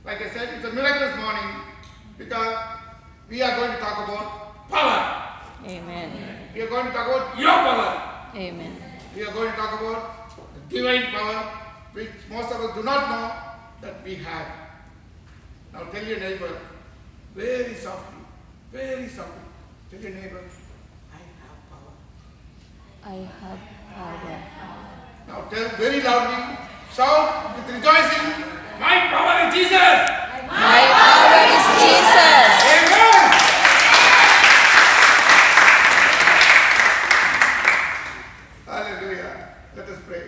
Like I said, it's a miraculous morning because we are going to talk about power. Amen. We are going to talk about your power. Amen. We are going to talk about the divine power which most of us do not know that we have. Now tell your neighbor very softly, tell your neighbor, I have power. I have power. Now tell very loudly, shout with rejoicing, my power is Jesus! My power is Jesus. Amen! Hallelujah. Let us pray.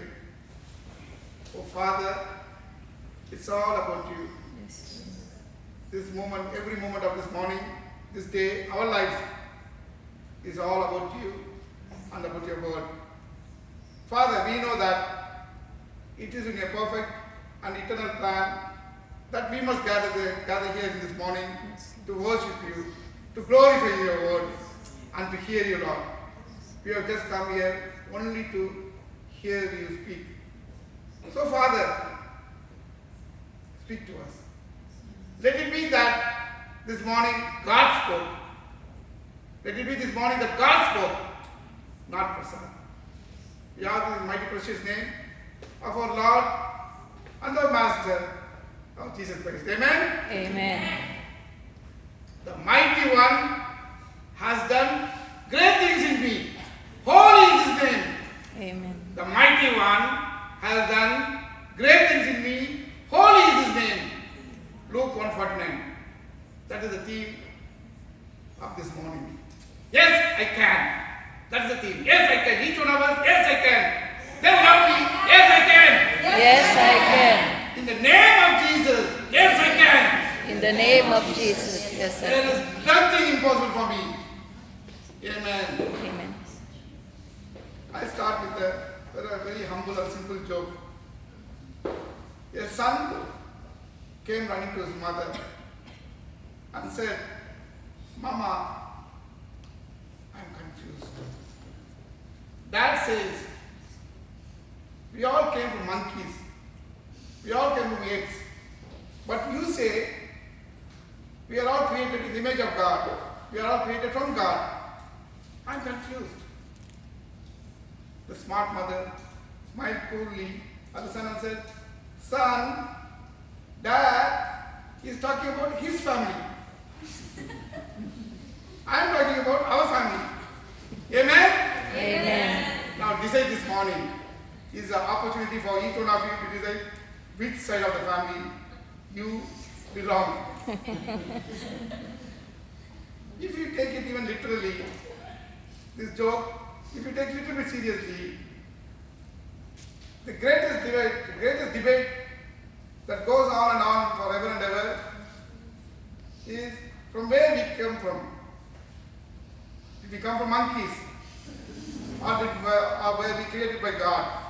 Oh Father, it's all about you. Yes. This moment, every moment of this morning, this day, our lives is all about you and about your word. Father, we know that it is in your perfect and eternal plan that we must gather here in this morning to worship you, to glorify your word, and to hear you, Lord. We have just come here only to hear you speak. So, Father, speak to us. Let it be that this morning God spoke. Let it be this morning that God spoke, not Prasad. We ask in the mighty precious name of our Lord and our Master, of Jesus Christ. Amen? Amen. The mighty one has done great things in me. Holy is his name. Amen. The mighty one has done great things in me. Holy is his name. Luke 1:49. That is the theme of this morning. Yes, I can. That is the theme. Yes, I can. Each one of us, yes, I can. Then loudly, yes, I can. Yes, I can. In the name of Jesus, yes, I can. In the name of Jesus. Yes, I There can. is nothing impossible for me. Amen. Amen. I start with a very humble and simple joke. A son came running to his mother and said, Mama, I'm confused. Dad says, we all came from monkeys. We all came from apes. But you say, we are all created in the image of God. We are all created from God. I'm confused. The smart mother smiled coolly at the son and said, Son, Dad is talking about his family. I'm talking about our family. Amen? Amen. Now decide this morning. Is an opportunity for each one of you to decide which side of the family you belong. If you take it even literally, this joke, if you take it a little bit seriously, the greatest debate that goes on and on forever and ever is from where we come from. Did we come from monkeys? Or were we created by God?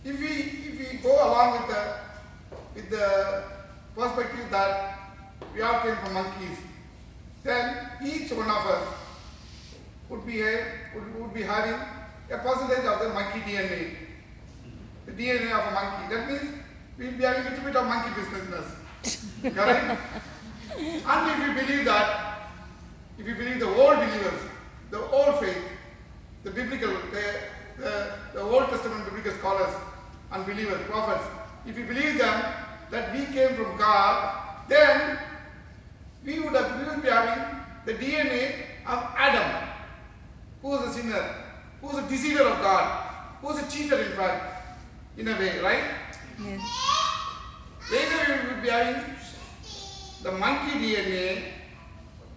If we go along with the perspective that we all came from monkeys, then each one of us would be having a percentage of the monkey DNA, the DNA of a monkey. That means we will be having a little bit of monkey business in us. Correct? And if you believe that, if you believe the old believers, the old faith, the biblical, the Old Testament biblical scholars and believers, prophets, if you believe them that we came from God, then we would be having the DNA of Adam, who was a sinner, who was a deceiver of God, who was a cheater in fact, in a way, right? Yes. Either we would be having the monkey DNA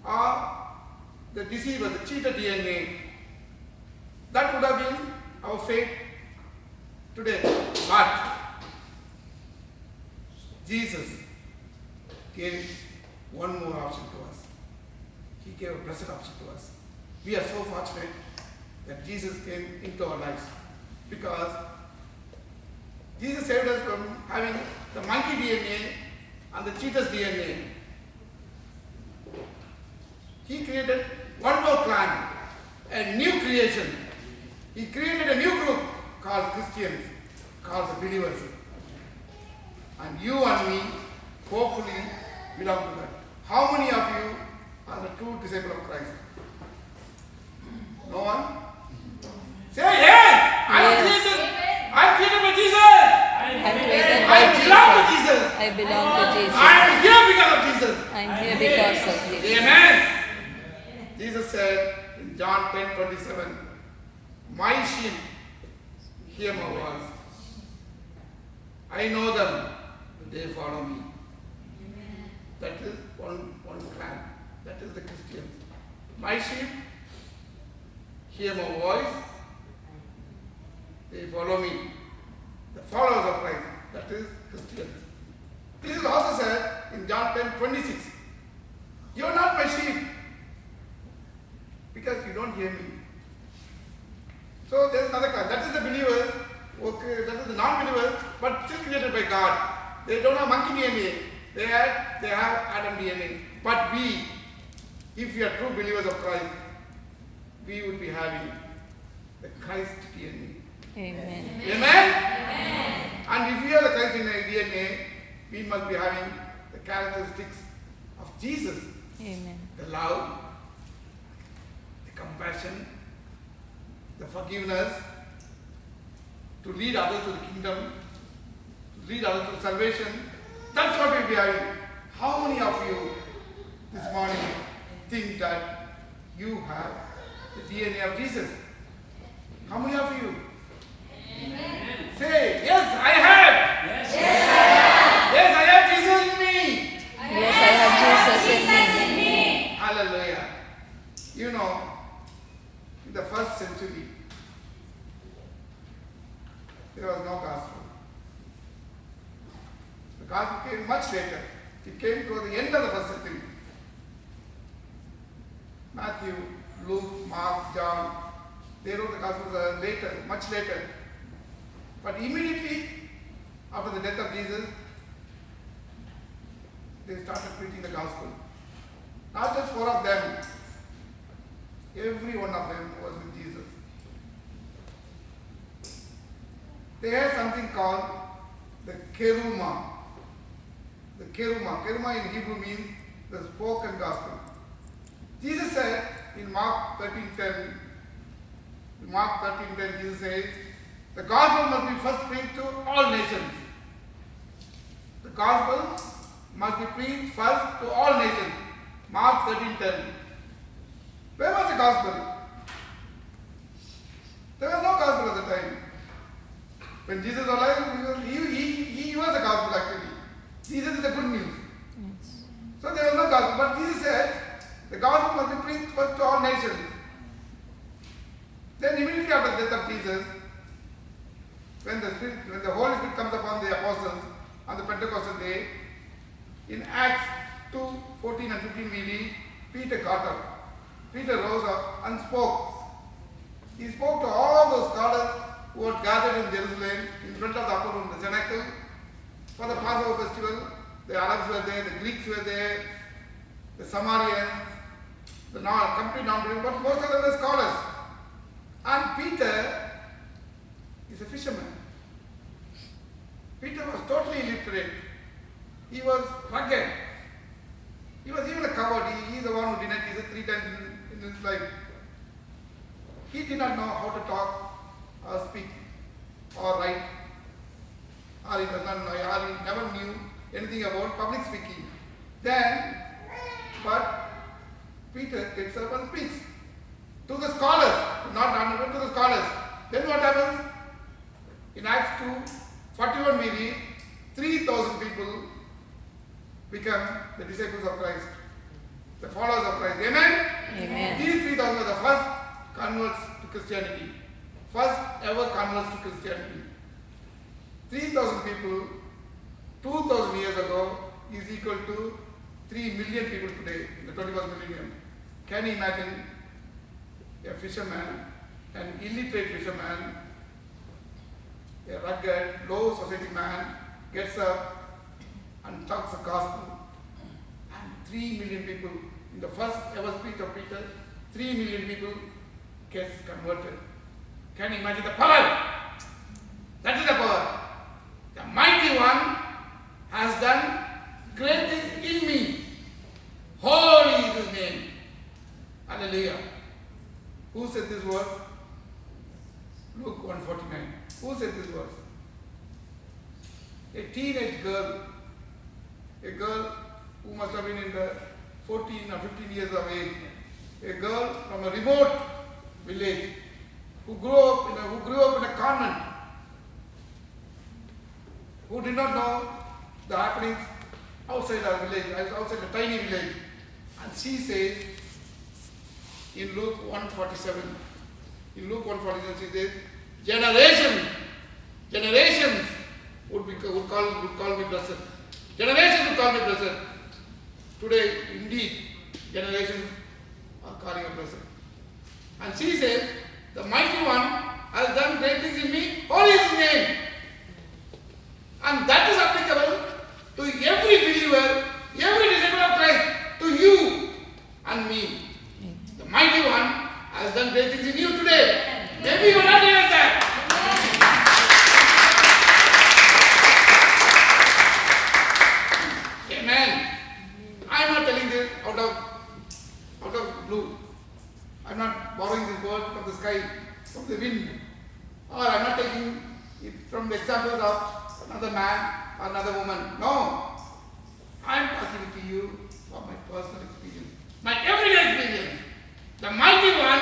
or the deceiver, the cheater DNA. That would have been our fate today. But Jesus gave one more option to us. He gave a blessed option to us. We are so fortunate that Jesus came into our lives because Jesus saved us from having the monkey DNA and the cheater's DNA. He created one more clan, a new creation. He created a new group called Christians, called the believers. And you and me hopefully belong to that. How many of you are the true disciple of Christ? No one? Say yes! I'm Yes. created. I'm created by Jesus. I'm created I by belong to Jesus. Jesus. I belong to Jesus. I'm here because of Jesus. I'm here because of Jesus. Amen. Jesus said in John 10:27, my sheep hear my voice. I know them, they follow me. That is one clan. That is the Christians. My sheep hear my voice, they follow me. The followers of Christ, that is Christians. This is also said in John 10:26. You are not my sheep because you don't hear me. So there is another class. That is the believers, okay, that is the non-believers, but still created by God. They don't have monkey DNA. They have Adam DNA. But we, if we are true believers of Christ, we would be having the Christ DNA. Amen. Amen? And if we have the Christ DNA, we must be having the characteristics of Jesus. Amen. The love, the compassion, the forgiveness, to lead others to the kingdom, to lead others to salvation. That's what we'll be having. How many of you this morning think that you have the DNA of Jesus? How many of you? Amen. Say, yes, I have. Yes, yes, I have Jesus in me. Yes, I have Jesus in me. Hallelujah. You know, in the first century, there was no gospel. The gospel came much later. It came toward the end of the first century. Matthew, Luke, Mark, John, they wrote the gospels later, much later. But immediately after the death of Jesus, they started preaching the gospel. Not just four of them, every one of them was with Jesus. They had something called the keruma. The keruma. Keruma in Hebrew means the spoken gospel. Jesus said in Mark 13:10, Jesus says, the gospel must be first preached to all nations. The gospel must be preached first to all nations. Mark 13:10. Where was the gospel? There was no gospel at the time. When Jesus was alive, he was the gospel actually. Jesus is the good news. Yes. So there was no gospel. But Jesus said, the gospel must be preached first to all nations. Then immediately after the death of Jesus, when the Holy Spirit comes upon the apostles on the Pentecostal day, in Acts 2:14 and 15 we read, Peter got up. Peter rose up and spoke. He spoke to all those scholars who had gathered in Jerusalem in front of the upper room, the cenacle, for the Passover festival. The Arabs were there, the Greeks were there, the Samaritans, the complete non-believers, but most of them were scholars. And Peter is a fisherman. Peter was totally illiterate. He was rugged. He was even a coward. He is the one who denied Jesus 3 times in his life. He did not know how to talk or speak or write. Or he does not know, or he never knew anything about public speaking. But Peter gets up and speaks to the scholars, not but to the scholars. Then what happens? In Acts 2:41 we read, 3,000 people become the disciples of Christ, the followers of Christ. Amen? Amen. These 3,000 were the first converts to Christianity. First ever converts to Christianity. 3,000 people 2,000 years ago is equal to 3 million people today in the 21st millennium. Can you imagine a fisherman, an illiterate fisherman, a rugged, low society man gets up and talks the gospel, and 3 million people, in the first ever speech of Peter, 3 million people gets converted. Can you imagine the power? That is the power. The mighty one has done great verse? Luke 149. Who said this verse? A teenage girl, a girl who must have been in the 14 or 15 years of age, a girl from a remote village who grew up in a convent, who did not know the happenings outside our village, outside the tiny village. And she says in Luke 147, she says, generations would call me blessed. Generations would call me blessed. Today, indeed, generations are calling me blessed. And she says, the mighty one has done great things in me. Holy is his name. And that is applicable to every believer, every disciple of Christ, to you and me. The mighty one has done great things in you today. Maybe you are not even that. Amen. I am not telling this out of blue. I am not borrowing this word from the sky, from the wind. Or I am not taking it from the examples of another man or another woman. No. I am talking to you from my personal experience, my everyday experience. The mighty one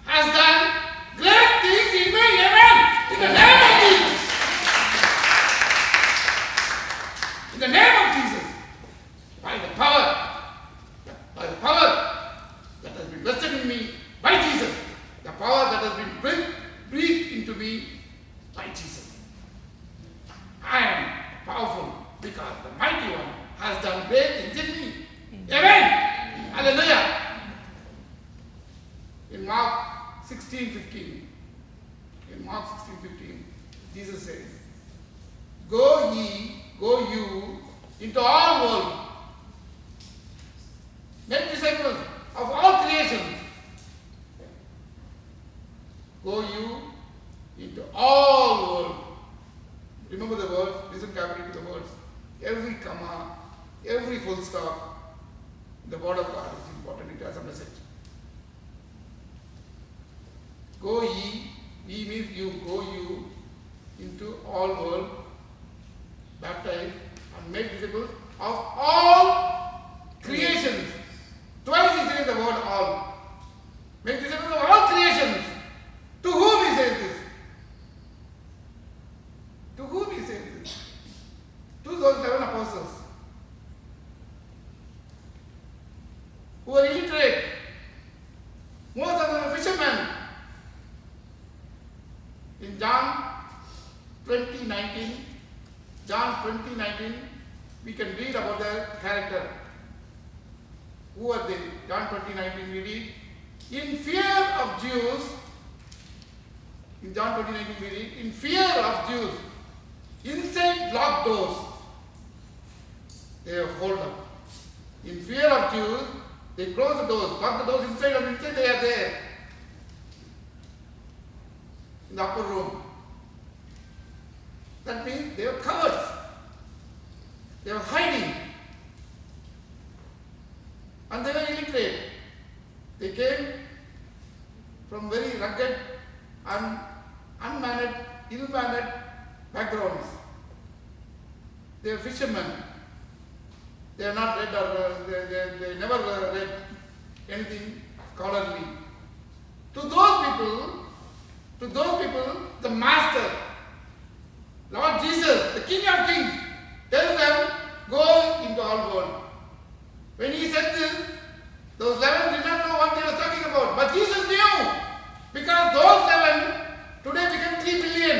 has done great things in me. Amen. In the name of Jesus. In the name of Jesus. By the power that has been vested in me by Jesus. The power that has been breathed into me by Jesus. I am powerful because the mighty one has done great things in me. Amen. Hallelujah. In Mark 16:15, Jesus says, Go you into all world, make disciples of all creations. Go you into all world. Remember the words, listen carefully to the words. Every comma, every full stop, the word of God is important. It has a message. Go ye means you, go you into all world, baptize and make disciples of all creations. Twice he says the word all. Make disciples of all creations. To whom he says this? To whom he says this? To those 11 apostles who are illiterate. Most of them are fishermen. In John 20:19, we can read about their character. Who are they? John 20:19 we read, in fear of Jews, in John 20:19 we read, in fear of Jews, inside locked doors, they are hold up. In fear of Jews, they close the doors, lock the doors inside, and inside they are there. In the upper room. That means they were covered. They were hiding. And they were illiterate. They came from very rugged and ill-mannered backgrounds. They were fishermen. They are not read or they never read anything scholarly. To those people, the Master, Lord Jesus, the King of Kings, tells them, go into all world. When he said this, those 11 did not know what he was talking about. But Jesus knew, because those 11 today become 3 billion.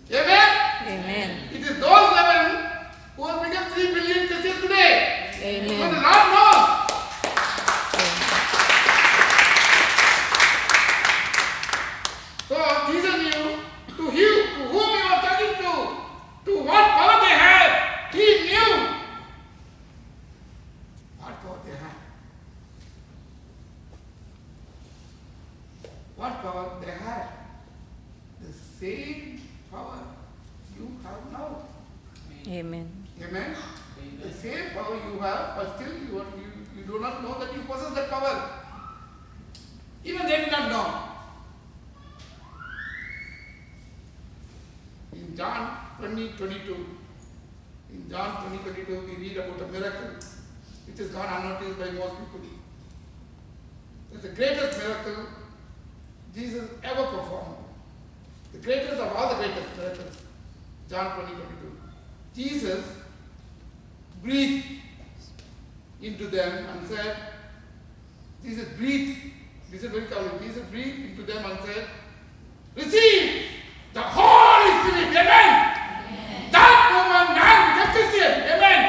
Amen? Amen. It is those 11 who have become 3 billion Christians today. Amen. So the Lord knows. So Jesus knew to whom he was talking to what power they had. He knew what power they had. What power they had. The same power you have now. Amen. Amen. The same power you have, but still you do not know that you possess that power. Even they did not know. John 20:22, in John 20:22, we read about a miracle which has gone unnoticed by most people. It's the greatest miracle Jesus ever performed. The greatest of all the greatest miracles. John 20:22. Jesus breathed into them and said, Jesus breathed, this is very clear, Jesus breathed into them and said, receive the Holy Spirit, amen. That moment man became Christian, amen.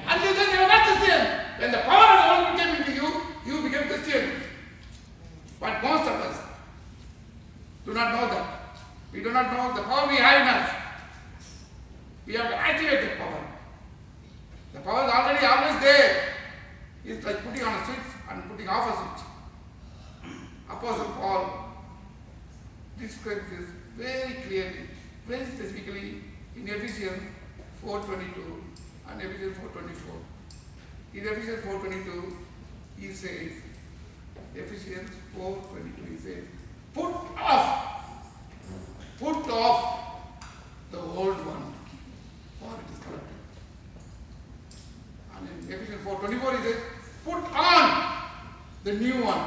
Until then you were not Christian. When the power of the Holy Spirit came into you, you became Christian. But most of us do not know that. We do not know the power we have in us. We have to activate the power. The power is already always there. It's like putting on a switch and putting off a switch. Apostle Paul describes this very clearly, very specifically in Ephesians 4:22 and Ephesians 4:24. In Ephesians 4:22, he says, Ephesians 4:22, he says, put off the old one, for it is corrupted. And in Ephesians 4:24, he says, put on the new one,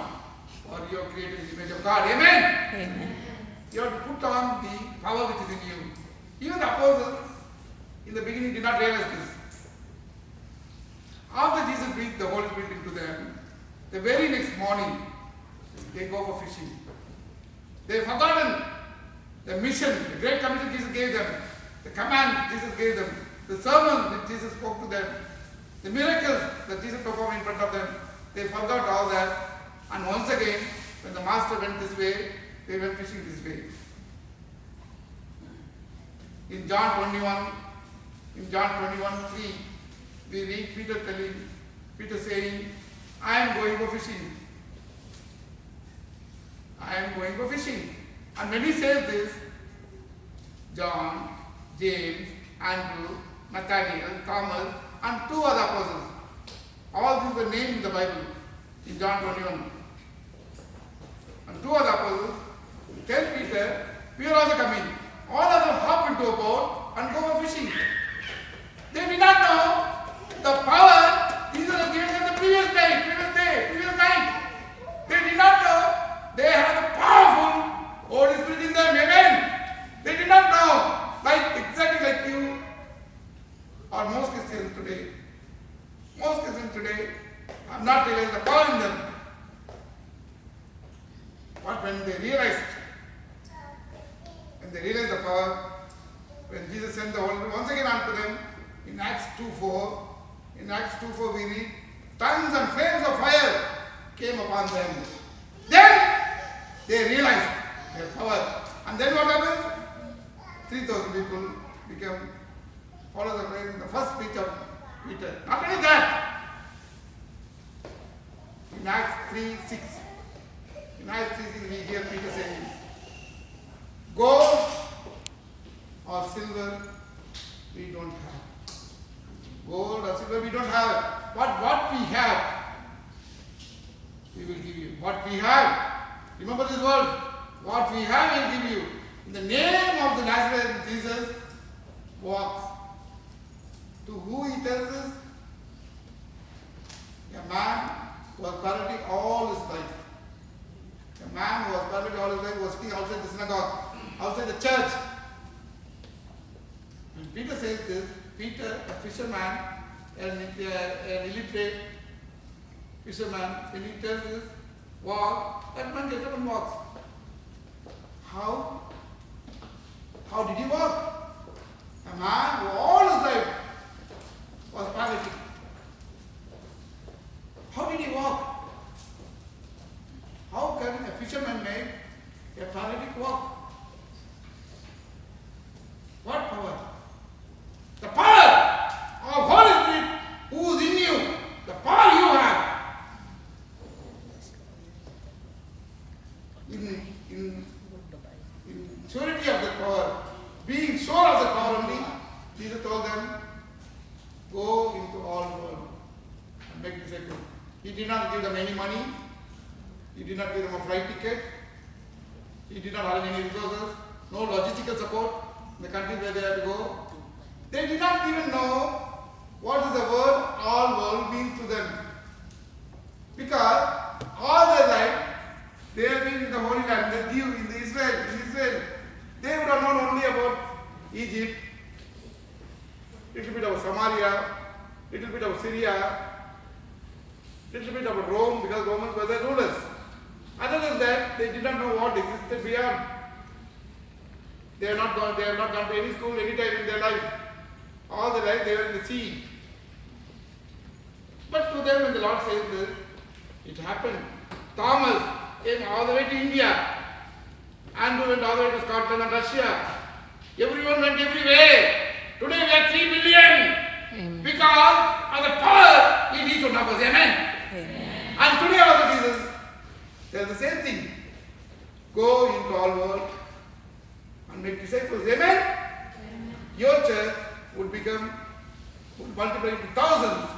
for you are created in the image of God. Amen? Amen. You have to put on the power which is in you. Even the apostles in the beginning did not realize this. After Jesus breathed the Holy Spirit into them, the very next morning they go for fishing. They have forgotten the mission, the great commission Jesus gave them, the command Jesus gave them, the sermon which Jesus spoke to them, the miracles that Jesus performed in front of them. They forgot all that. And once again, when the master went this way, they went fishing this way. In John 21:3, we read Peter saying, I am going for fishing. I am going for fishing. And when he says this, John, James, Andrew, Nathaniel, Thomas, and two other apostles, all these were named in the Bible in John 21. And two other apostles tell Peter, we are also coming. All of them hop into a boat and go for fishing. They did not know the power Jesus was giving them the previous night. They did not know they had a powerful Holy Spirit in them. Amen. They did not know, exactly like you or most Christians today. Most Christians today have not realized the power in them. But when they realized the power, when Jesus sent the Holy Spirit once again unto them, in Acts 2:4 we read, tongues and flames of fire came upon them. Then they realized their power. And then what happened? 3,000 people became followers of Christ in the first speech of Peter. Not only that, in Acts 3:6, we hear Peter saying, gold or silver we don't have. Gold or silver we don't have. But what we have, we will give you. What we have. Remember this word. What we have, we will give you. In the name of the Nazarene Jesus, walk. To who he tells this? A man who was paralytic all his life. A man who was paralytic all his life was sitting outside the synagogue, outside the church. When Peter says this, Peter, a fisherman, an illiterate fisherman, when he tells this, walk, that man gets up and walks. How? How did he walk? A man who all his life was paralytic. How did he walk? How can a fisherman make a paralytic walk? What power? The power of Holy Spirit who is in you. The power you have. In surety of the power, being sure of the power only, Jesus told them, go into all the world and make disciples. He did not give them any money. He did not give them a flight ticket. He did not have any resources, no logistical support. in the country where they had to go. They did not even know what is the word all world means to them. Because all their life they have been in the Holy Land, the Jew, in Israel. They would have known only about Egypt, little bit about Samaria, little bit about Syria, little bit about Rome, because Romans were the rulers. Other than that, they did not know what existed beyond. They have not gone to any school any time in their life. All their life they were in the sea. But to them, when the Lord says this, it happened. Thomas came all the way to India. Andrew went all the way to Scotland and Russia. Everyone went everywhere. Today we are 3 billion. Amen. Because of the power in each one of us. Amen. Amen. And today also Jesus tells the same thing. Go into all world and make disciples. Amen. Your church would multiply into thousands.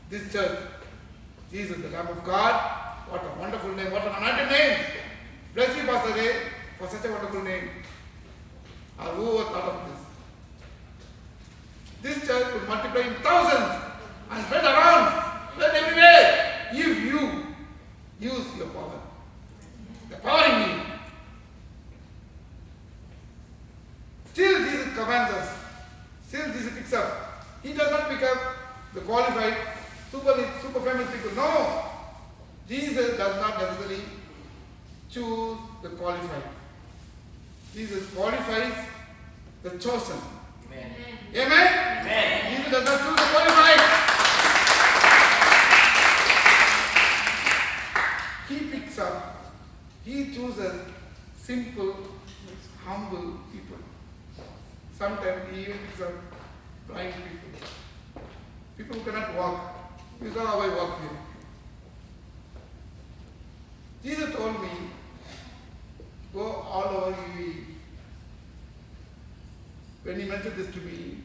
This church, Jesus, the Lamb of God, what a wonderful name, what an anointed name. Bless you, Pastor Ray, for such a wonderful name. Who would thought of this? This church would multiply in thousands and spread around, spread everywhere, if you use your power. The power in you. Still Jesus commands us. Still Jesus picks up. He does not pick up the qualified, super famous people. No. Jesus does not necessarily choose the qualified. Jesus qualifies the chosen. Amen. Amen? Amen. Jesus does not choose the qualified. He picks up, he chooses simple, humble people. Sometimes he even picks up blind people. People who cannot walk. You saw how I walk here. Jesus told me, go all over UAE. When he mentioned this to me,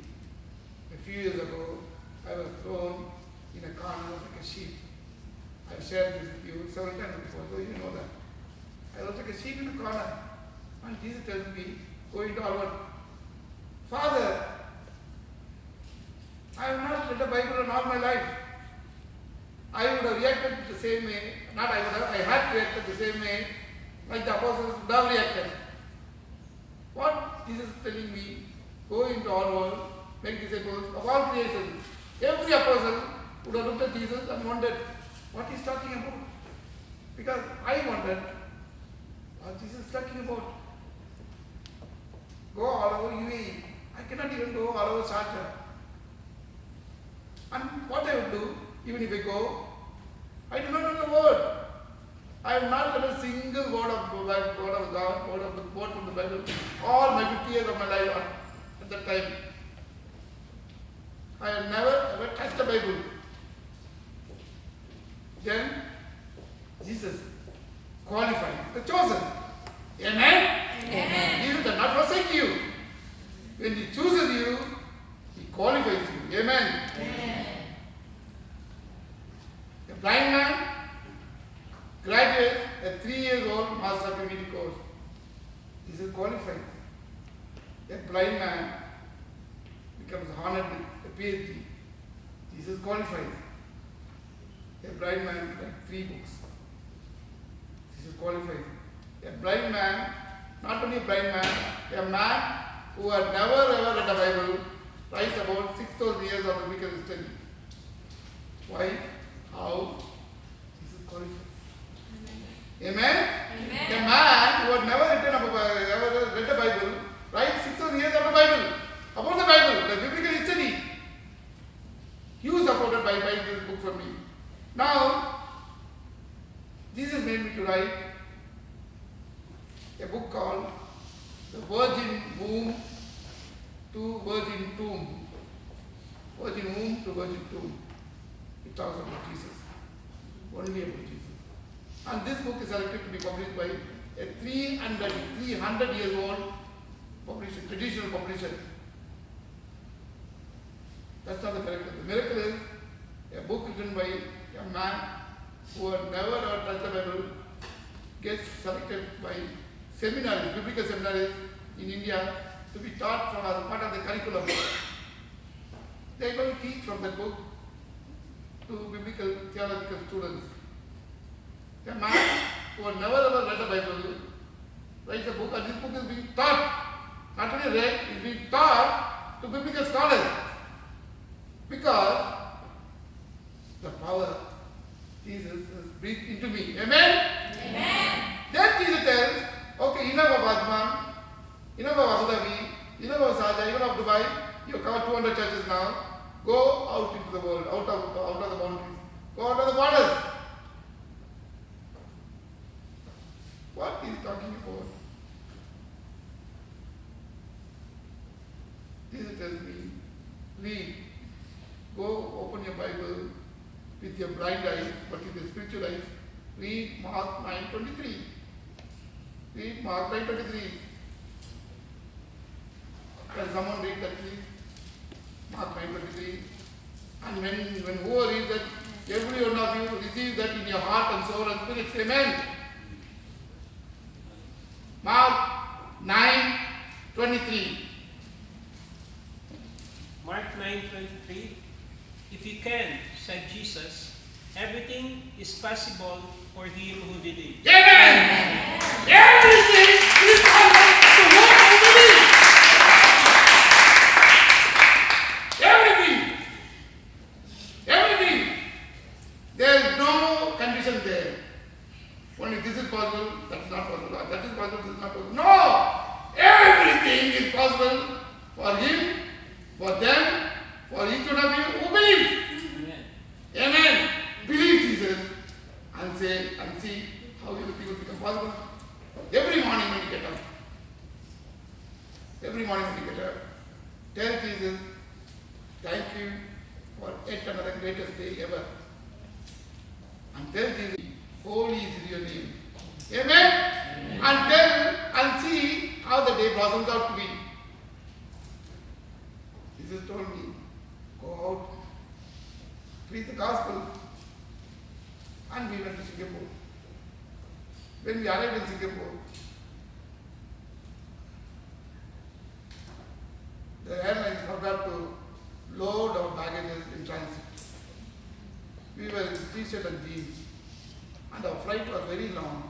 a few years ago, I was thrown in a corner like a sheep. I've shared this with you several times before, so you know that. I was like a sheep in a corner. And Jesus tells me, go into all world. Father, I have not read the Bible in all my life. I would have reacted the same way, I had reacted the same way, like the apostles would have reacted. What Jesus is telling me, go into all world, make disciples of all creation. Every apostle would have looked at Jesus and wondered what he's talking about. Because I wondered what Jesus is talking about. Go all over UAE. I cannot even go all over Sharjah. And what I would do, even if I go, I do not know the word. I have not read a single word of God, word from the Bible. All my 50 years of my life at that time. I have never ever touched the Bible. Then Jesus qualified, the chosen. Amen? Amen. Jesus does not forsake you. When he chooses you, he qualifies you. Amen? Amen. A blind man graduates a 3 years old master of divinity course. This is qualified. A blind man becomes honored with a PhD. This is qualified. A blind man writes 3 books. This is qualified. A blind man, not only a blind man, a man who had never ever read the Bible, writes about 6,000 years of biblical history. Why? How? This is qualified. Amen? Amen. A man who had never read the Bible writes 6,000 years of the Bible, about the Bible, the biblical history. You supported by buying this book for me. Now, Jesus made me to write a book called The Virgin Womb to Virgin Tomb. Virgin Womb to Virgin Tomb. It talks about Jesus. Only about Jesus. And this book is selected to be published by a 300 years old publisher, traditional publisher. That's not the miracle. The miracle is a book written by a man who had never ever touched the Bible, gets selected by seminaries, biblical seminaries, in India to be taught from as part of the curriculum. They are going to teach from that book to biblical theological students. A man who had never ever read the Bible writes a book, and this book is being taught, not only read, it is being taught to biblical scholars. Because the power Jesus has breathed into me. Amen? Amen. Then Jesus tells, okay, enough of Ajman, enough of Abu Dhabi, enough of Sharjah, enough of Dubai. You have covered 200 churches now. Go out into the world, out of the boundaries. Go out of the borders. What is he talking about? Jesus tells me, read. Go open your Bible with your blind eyes, but with your spiritual eyes. Read Mark 9:23. Read Mark 9:23. Can someone read that please? Mark 9:23. And when whoever reads that, every one of you receive that in your heart and soul and spirit. Amen. Mark 9:23. Mark 9:23. If you can, said Jesus, everything is possible for him who believes. Amen. Everything is possible to whom who believes. Everything. Everything. There is no condition there. Only this is possible, that's not possible. That is possible, this is not possible. No! Everything is possible for him, for them, for each one of you who believes. Amen. Amen. Believe Jesus and say and see how everything will become possible. Every morning when you get up. Every morning when you get up. Tell Jesus, thank you for yet another greatest day ever. And tell Jesus, holy is your name. Amen. Amen. And tell and see how the day blossoms out to be. Jesus told me, go out, preach the gospel. And we went to Singapore. When we arrived in Singapore, the airline forgot to load our baggages in transit. We were in t-shirt and jeans. And our flight was very long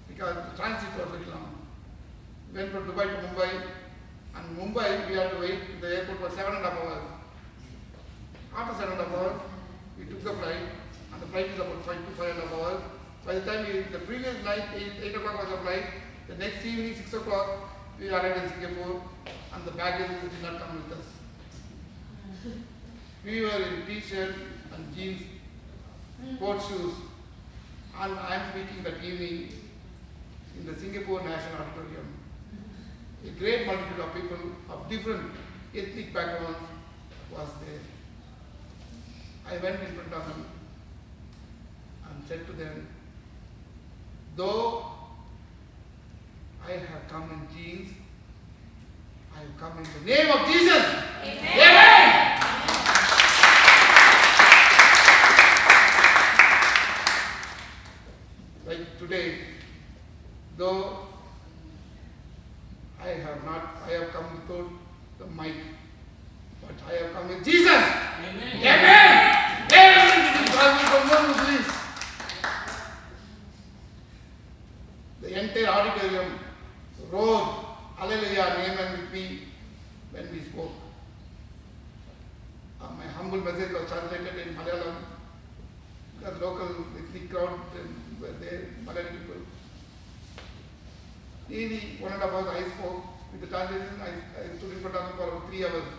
because the transit was very long. We went from Dubai to Mumbai, and Mumbai we had to wait in the airport for 7.5 hours. After 7.5 hours, we took the flight, and the flight is about 5 to 5.5 hours. By the time the previous night, 8 o'clock was the flight, the next evening, 6 o'clock, we arrived in Singapore, and the baggage did not come with us. We were in t-shirt and jeans, sport shoes, and I am speaking that evening in the Singapore National Auditorium. A great multitude of people of different ethnic backgrounds was there. I went in front of them and said to them, though I have come in jeans, I have come in the name of Jesus. Amen. Amen. Like today, though I have come without the mic, but I have come with Jesus. Amen. Amen. Amen. The entire auditorium roared, hallelujah, amen with me when we spoke. My humble message was translated in Malayalam because local ethnic crowd were there, Malayalam people. Nearly 1.5 hours I spoke with the translation. I stood in front of them for about 3 hours.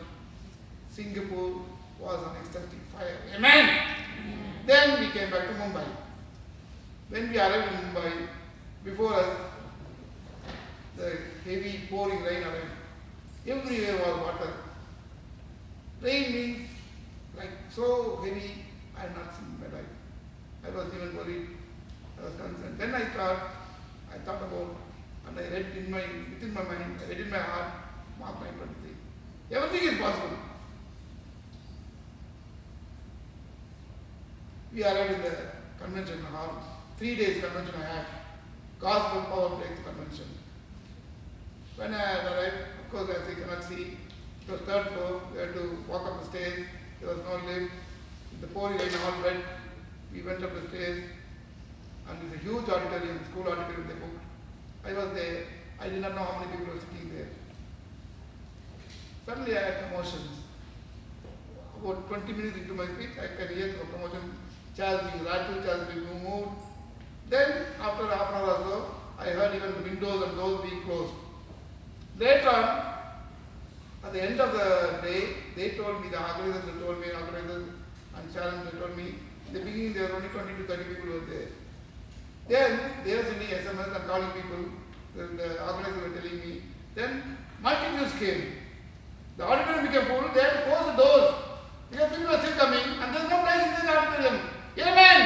Singapore was an ecstatic fire. Amen. Amen. Then we came back to Mumbai. When we arrived in Mumbai, before us, the heavy pouring rain arrived. Everywhere was water. Rain means like so heavy, I had not seen in my life. I was even worried. I was concerned. Then I thought about, and I read within my mind, I read in my heart, Mark 9:23. Everything is possible. We arrived in the convention hall. 3 days convention I had. Gospel Power Breakthrough Convention. When I arrived, of course, as you cannot see, it was third floor. We had to walk up the stairs. There was no lift. The pouring rain, all wet. We went up the stairs, and it's a huge auditorium, school auditorium they booked. I was there. I did not know how many people were sitting there. Suddenly I had commotions. About 20 minutes into my speech, I can hear the commotion, chairs being rattled, chairs being moved. Then, after half an hour or so, I heard even the windows and doors being closed. Later on, at the end of the day, they told me, the organizers and Sharon, they told me, in the beginning there were only 20 to 30 people were there. Then, they were sending SMS and calling people. The organizers were telling me. Then, multitudes came. The auditorium became full. They had to close the doors because people were still coming, and there is no place in this auditorium. Amen!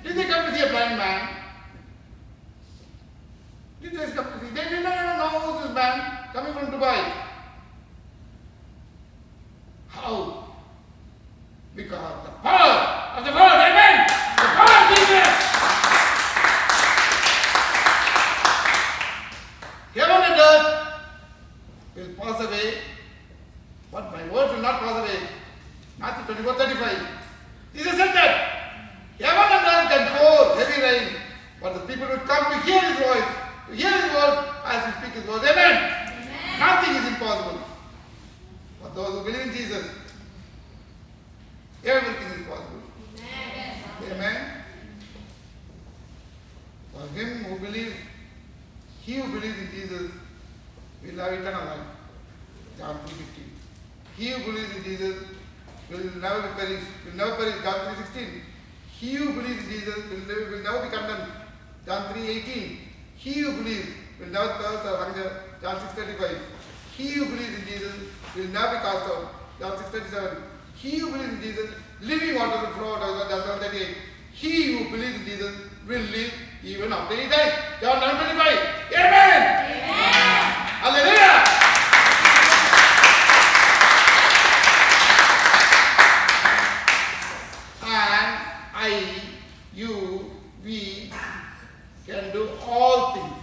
Did they come to see a blind man? Did they come to see? They did not even know who this man coming from Dubai. How? Because of the power of the word. Amen! The power of Jesus! Heaven and earth will pass away, but my words will not pass away. Matthew 24:35. Jesus said that heaven and earth can pour heavy rain, but the people will come to hear his voice, to hear his word as he speaks his word. Amen. Amen. Nothing is impossible. For those who believe in Jesus, everything is possible. Amen. Amen. For him who believes, he who believes in Jesus will have eternal life. John 3:15. He who believes in Jesus will never perish. John 3:16. He who believes in Jesus will never be condemned. John 3:18. He who believes will never thirst or hunger. John 6:35. He who believes in Jesus will never be cast out. John 6:37. He who believes in Jesus, living water will flow out. John 7:38. He who believes in Jesus will live even after he dies. John 9:25. Amen. Amen. Hallelujah. We can do all things.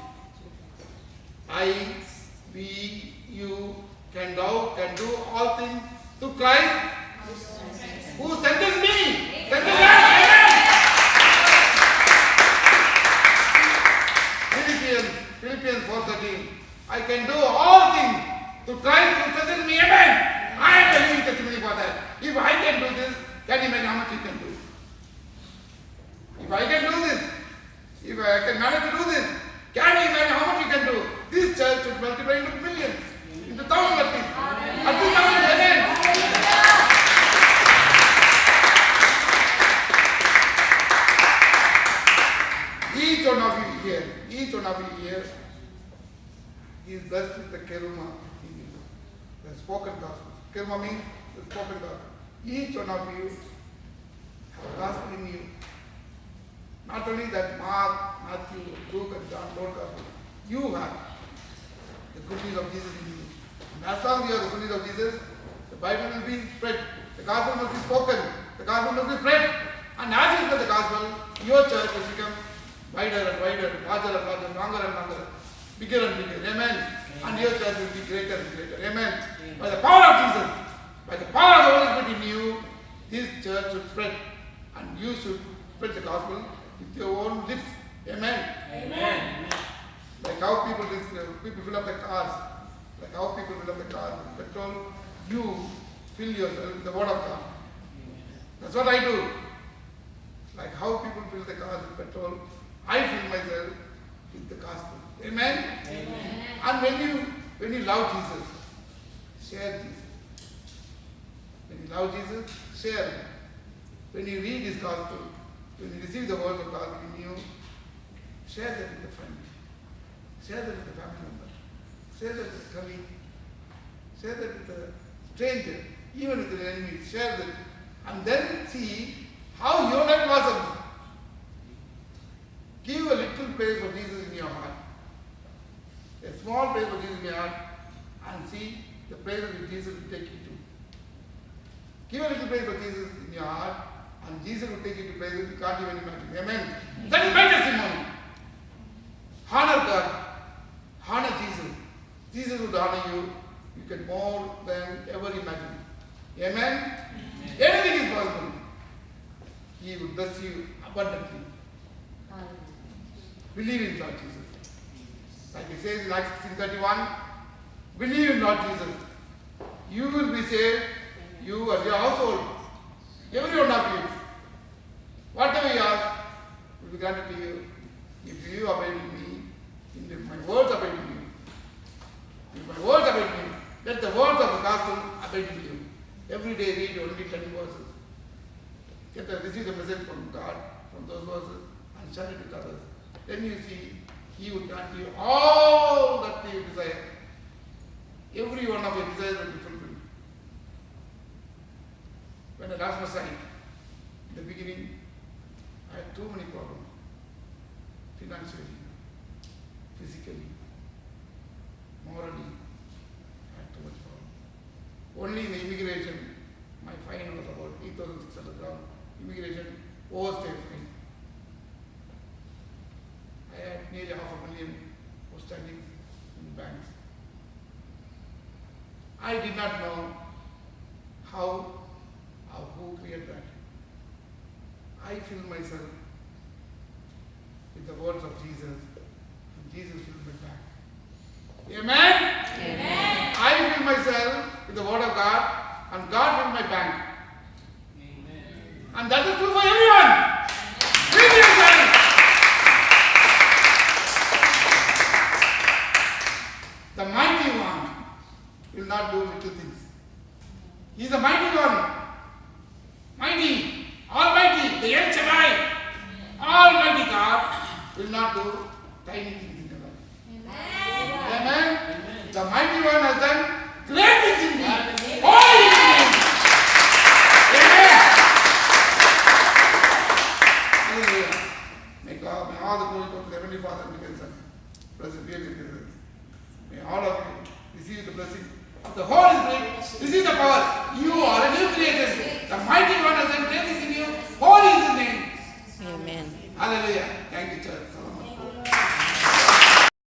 You can do all things through Christ who strengthens me. Philippians 4:13. I can do all things through Christ who strengthens me. Amen. I am the living testimony for that. If I can do this, can you imagine how much you can do? If I can do this, if I can manage to do this, can you imagine how much you can do? This church should multiply into millions, into thousands of people. At 2,000, amen. Each one of you here is blessed with the keruma in you, the spoken gospel. Keruma means the spoken gospel. Each one of you have gospel in you. Not only that Mark, Matthew, Luke and John don't gospel. You have the good news of Jesus in you. And as long as you have the good news of Jesus, the Bible will be spread. The gospel must be spoken. The gospel must be spread. And as you spread the gospel, your church will become wider and wider, larger and larger, longer and longer, bigger and bigger. Amen. And your church will be greater and greater. Amen. By the power of Jesus, by the power of the Holy Spirit in you, this church should spread. And you should spread the gospel with your own lips. Amen. Amen. Like how people fill up the cars. Like how people fill up the cars with petrol. You fill yourself with the word of God. That's what I do. Like how people fill the cars with petrol, I fill myself with the gospel. Amen. Amen. And when you love Jesus, share Jesus. When you love Jesus, share it. When you read his gospel, when you receive the word of God in you, share that with the friend. Share that with the family member. Share that with the colleague. Share that with the stranger. Even with the enemy. Share that. And then see how your life blossoms. Give a little place for Jesus in your heart. A small place for Jesus in your heart. And see the places which Jesus will take you to. Give a little place for Jesus in your heart. And Jesus will take you to places you can't even imagine. Amen. That is my testimony. Honor God. Honor Jesus. Jesus would honor you. You can more than ever imagine. Amen? Anything is possible. He will bless you abundantly. Believe in Lord Jesus. Like it says in Acts 16:31, believe in Lord Jesus. You will be saved, you and your household. Every one of you. Whatever you ask will be granted to you. If you abide in me, in my words abide in you. If my words abide in you, let the words of the gospel abide in you. Every day read only 10 verses. Receive the message from God, from those verses, and share it with others. Then you see, He will grant you all that you desire. Every one of your desires will be fulfilled. When Erasmus died, in the beginning, I had too many problems. Financially, physically, morally, I had too much problem. Only in the immigration, my fine was about 8,600 pounds. Immigration overstayed fine. I had nearly $500,000 outstanding in banks. I did not know how or who created that. I filled myself with the words of Jesus, and Jesus filled me back. Amen? Amen. I fill myself with the word of God, and God filled my bank. Amen. And that is true for everyone. Fill yourself. The mighty one will not do little things. He is the mighty one. Mighty, almighty, the El Shaddai, almighty God will not do tiny things in your life. Amen. Amen. The mighty one has done great things in me. Holy is his name. Amen. Hallelujah. May God, may all the glory go to the Heavenly Father and the Son. Blessed be His presence. May all of you receive the blessing of the Holy Spirit. Receive the power. You are a new creation. The mighty one has done great things in you. Holy is his name. Amen. Hallelujah.